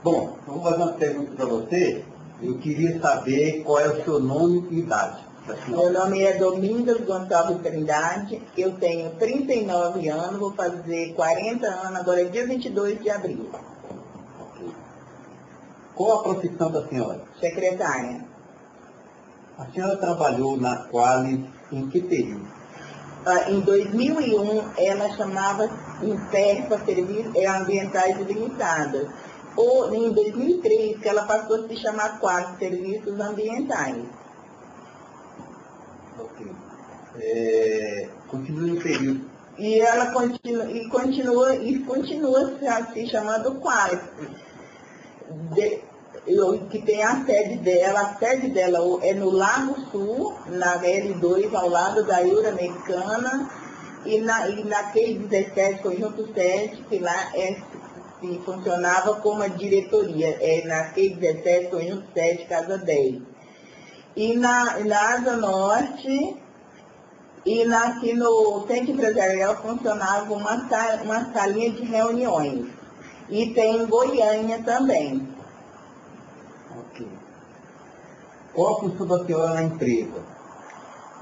Bom, eu vou fazer uma pergunta para você. Eu queria saber qual é o seu nome e idade. Meu nome é Domingos Gonçalves Trindade, eu tenho 39 anos, vou fazer 40 anos, agora é dia 22 de abril. Qual a profissão da senhora? Secretária. A senhora trabalhou na Qualis em que período? Em 2001, ela chamava INSERPA, Serviços Ambientais Ilimitados. Ou em 2003, que ela passou a se chamar Qualis, Serviços Ambientais. Ok. Continua no período. E ela continua se chamando Qualis. Que tem a sede dela é no Lago Sul, na L2, ao lado da Euro-Americana, e naquele 17, Conjunto 7, que lá se funcionava como a diretoria, naquele 17, Conjunto 7, Casa 10. E na Asa Norte, aqui no Centro Empresarial funcionava uma salinha de reuniões. E tem em Goiânia também. Ok. Qual a função da senhora na empresa?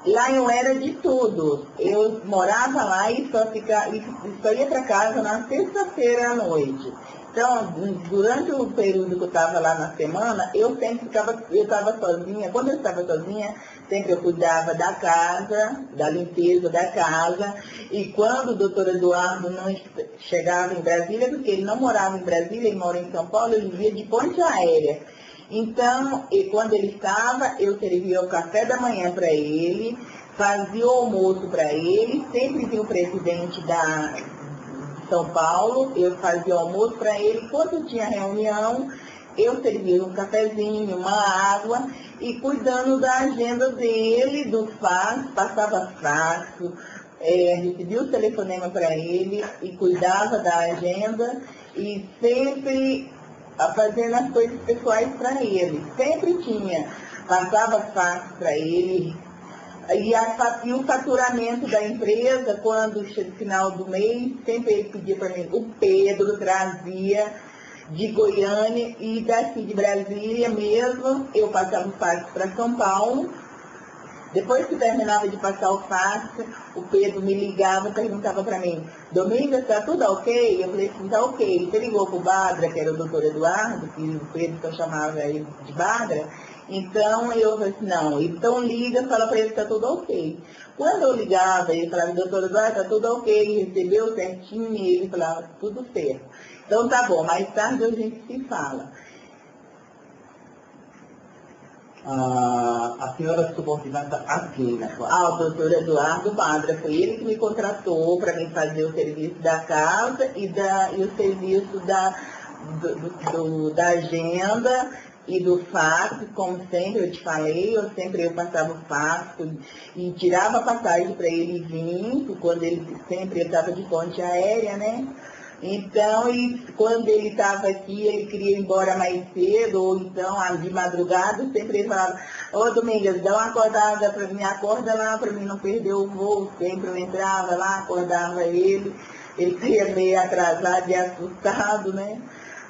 Lá eu era de tudo. Eu morava lá e só ia para casa na sexta-feira à noite. Então, durante o período que eu estava lá na semana, eu estava sozinha. Quando eu estava sozinha, sempre eu cuidava da casa, da limpeza da casa. E quando o doutor Eduardo não chegava em Brasília, porque ele não morava em Brasília, ele mora em São Paulo, ele vivia de ponte aérea. Então, quando ele estava, eu servia o café da manhã para ele, fazia o almoço para ele, sempre vinha o presidente de São Paulo, eu fazia o almoço para ele. Quando tinha reunião, eu servia um cafezinho, uma água, e cuidando da agenda dele, do fax, passava fax, recebia o telefonema para ele e cuidava da agenda e sempre fazendo as coisas pessoais para ele. Sempre passava fax para ele. E o faturamento da empresa, quando chega no final do mês, sempre ele pedia para mim, o Pedro trazia de Goiânia e daqui de Brasília mesmo, eu passava o fax para São Paulo. Depois que terminava de passar o fax, o Pedro me ligava e perguntava para mim, Domingos, está tudo ok? Eu falei assim, está ok. Você ligou para o Badra, que era o doutor Eduardo, que o Pedro que eu chamava ele de Badra. Então eu falei assim, não, então liga, fala para ele que está tudo ok. Quando eu ligava, ele falava, doutor Eduardo, está tudo ok, ele recebeu certinho, e ele falava, tudo certo. Então tá bom, mais tarde a gente se fala. A senhora é subordinada a quem na sua? Ao doutor Eduardo Badra, foi ele que me contratou para mim fazer o serviço da casa e o serviço da agenda e do fax, como sempre eu te falei, eu passava o fax e tirava a passagem para ele vir, quando ele estava de ponte aérea, né? Então, quando ele estava aqui, ele queria ir embora mais cedo, ou então, de madrugada, sempre ele falava, ô Domingos, dá uma acordada para mim, acorda lá para mim não perder o voo. Sempre eu entrava lá, acordava ele ia meio atrasado e assustado, né?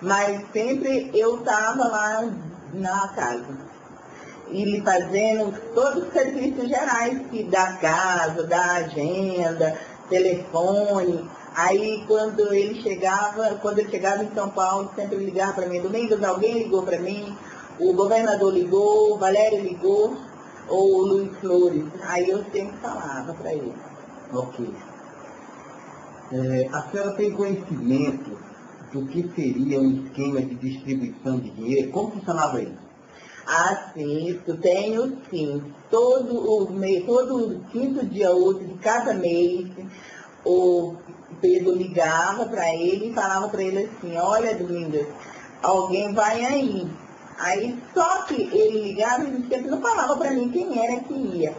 Mas sempre eu estava lá na casa. E lhe fazendo todos os serviços gerais da casa, da agenda, telefone. Aí quando ele chegava em São Paulo, sempre ligava para mim, Domingos, alguém ligou para mim, o governador ligou, o Valério ligou, ou o Luiz Flores. Aí eu sempre falava para ele. Ok. A senhora tem conhecimento do que seria um esquema de distribuição de dinheiro? Como funcionava isso? Assisto, tenho sim. Todo quinto dia útil de cada mês, o Pedro ligava para ele e falava para ele assim, olha Domingos, alguém vai aí. Aí só que ele ligava e sempre não falava para mim quem era que ia.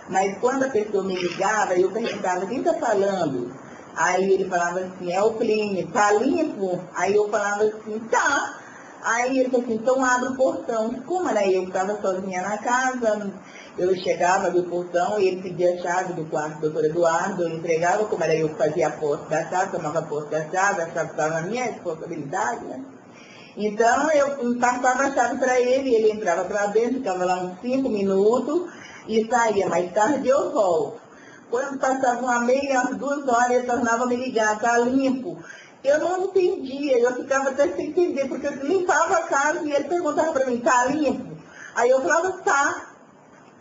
Mas quando a pessoa me ligava, eu perguntava, quem está falando? Aí ele falava assim, é o Plínio, tá limpo? Aí eu falava assim, tá. Aí ele falou assim, então abre o portão. Como era eu que estava sozinha na casa, eu chegava do portão e ele pedia a chave do quarto do doutor Eduardo, eu entregava, como era eu que fazia a posse da chave, tomava a posse da chave, a chave estava na minha responsabilidade, né? Então eu passava a chave para ele, ele entrava para dentro, ficava lá uns 5 minutos e saía. Mais tarde eu volto. Quando passava uma meia, umas 2 horas, ele tornava a me ligar, tá limpo. Eu não entendia, eu ficava até sem entender, porque eu limpava a casa e ele perguntava para mim, tá limpo? Aí eu falava, tá.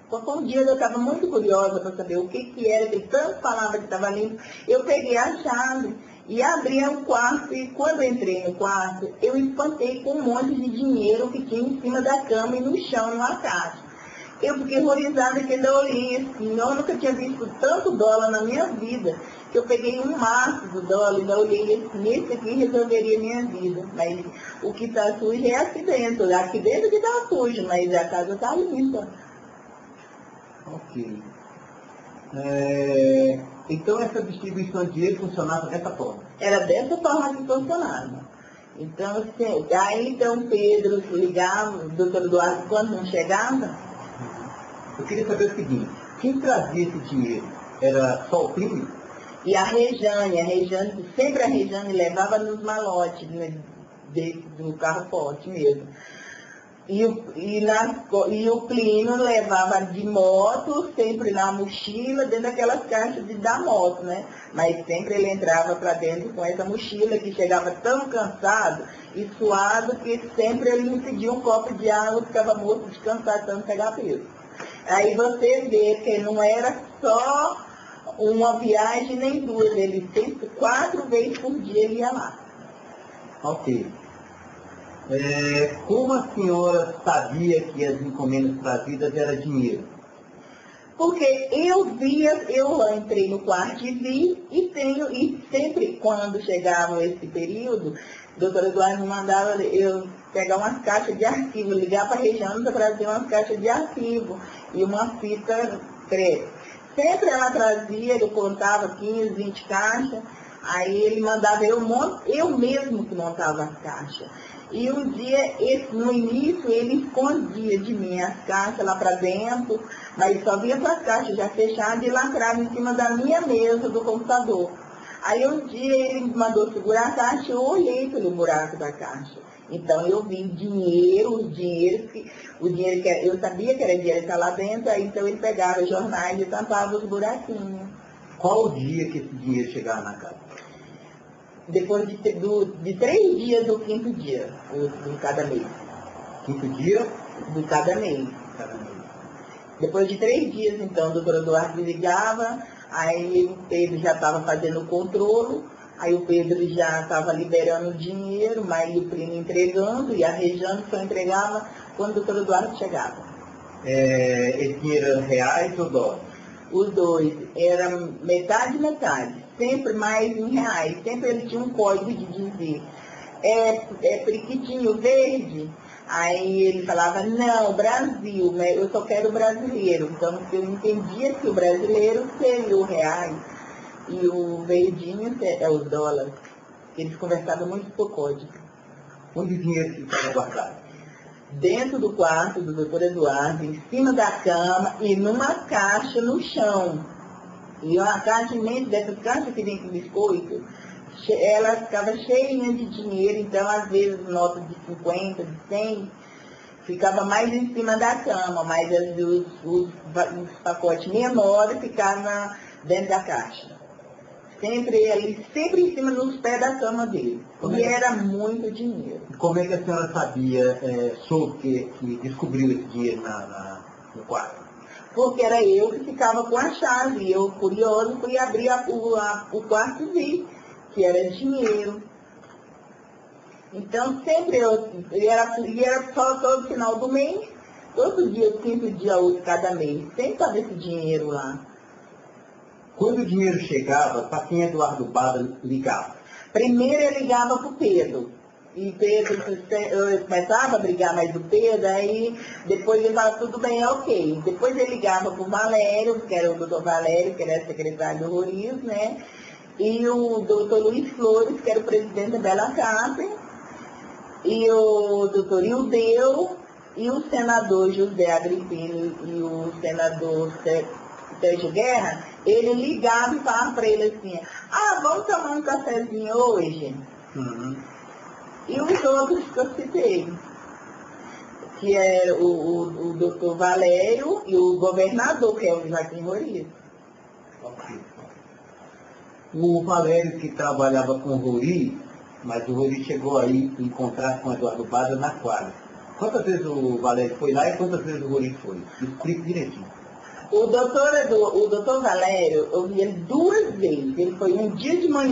Foi um dia eu estava muito curiosa para saber o que era, que ele tanto falava que estava limpo. Eu peguei a chave e abri o quarto, e quando eu entrei no quarto, eu espantei com um monte de dinheiro que tinha em cima da cama e no chão, numa caixa. Eu fiquei horrorizada que ainda olhei assim, eu nunca tinha visto tanto dólar na minha vida, que eu peguei um maço do dólar, ainda olhei nesse aqui resolveria minha vida. Mas o que está sujo é aqui dentro que está sujo, mas a casa está limpa. Ok. Então essa distribuição de dinheiro funcionava dessa forma? Era dessa forma que funcionava. Então, assim, aí então Pedro ligava, o doutor Eduardo, quando não chegava. Eu queria saber o seguinte, quem trazia esse dinheiro? Era só o primo? E a Rejane, sempre a Rejane levava nos malotes, né, do carro forte mesmo. E o Plínio levava de moto, sempre na mochila, dentro daquelas caixas da moto, né? Mas sempre ele entrava para dentro com essa mochila, que chegava tão cansado e suado, que sempre ele me pedia um copo de água, ficava morto de cansado, tanto pegar peso. Aí você vê que não era só uma viagem nem duas, ele sempre 4 vezes por dia ele ia lá. Ok. Como a senhora sabia que as encomendas trazidas era dinheiro? Porque eu entrei no quarto e vi, e sempre quando chegava esse período, o doutor Eduardo me mandava eu pegar umas caixas de arquivo, ligar para a região para trazer umas caixas de arquivo e uma fita crepe. Sempre ela trazia, eu contava 15, 20 caixas, aí ele mandava eu mesmo que montava as caixas. E um dia, no início, ele escondia de mim as caixas lá para dentro, mas só via as caixas já fechadas e lacrava em cima da minha mesa do computador. Aí um dia ele me mandou segurar a caixa e eu olhei pelo buraco da caixa. Então eu vi o dinheiro que eu sabia que era dinheiro que estava lá dentro, aí então ele pegava os jornais e tampava os buraquinhos. Qual o dia que esse dinheiro chegava na casa? Depois de 3 dias do 5º dia, de cada mês. 5 dias? De cada mês. Depois de 3 dias, então, o doutor Eduardo ligava, aí o Pedro já estava fazendo o controle, aí o Pedro já estava liberando o dinheiro, mas o primo entregando, e a Rejane só entregava quando o doutor Eduardo chegava. Esse dinheiro era reais ou dólares? Os dois, era metade, sempre mais em reais, sempre ele tinha um código de dizer, periquitinho verde, aí ele falava, não, Brasil, né? Eu só quero brasileiro, então eu entendia que o brasileiro seria o reais, e o verdinho é os dólares, eles conversavam muito por código. Onde o dinheiro ficava guardado? Dentro do quarto do doutor Eduardo, em cima da cama e numa caixa no chão. E uma caixa imensa, dessas caixas que vem com biscoito, ela ficava cheinha de dinheiro, então às vezes notas de 50, de 100, ficava mais em cima da cama, mas os pacotes menores ficavam dentro da caixa. Sempre ali, sempre em cima dos pés da cama dele. E era muito dinheiro. Como é que a senhora sabia, soube que descobriu esse dinheiro no quarto? Porque era eu que ficava com a chave. Eu, curioso, fui abrir o quarto e vi que era dinheiro. Então, sempre era só todo final do mês, todo dia, 5 dias úteis cada mês. Sempre estava esse dinheiro lá. Quando o dinheiro chegava, para quem Eduardo Bada ligava? Primeiro eu ligava para o Pedro. E Pedro, eu começava a brigar mais do Pedro, aí depois ele falava, tudo bem, ok. Depois ele ligava para o Valério, que era o doutor Valério, que era secretário do Roriz, né? E o doutor Luiz Flores, que era o presidente da Bela Cap, e o doutor Ildeu, e o senador José Agripino e o senador Sérgio Guerra, ele ligava e falava para ele assim, vamos tomar um cafezinho hoje? Uhum. E os outros que eu citei, que é o doutor Valério e o governador, que é o Joaquim Roriz. O Valério que trabalhava com o Rori, mas o Rori chegou aí a encontrar com o Eduardo Bada na quadra. Quantas vezes o Valério foi lá e quantas vezes o Rori foi? Explique direitinho. O doutor Valério, eu vi ele 2 vezes. Ele foi um dia de manhã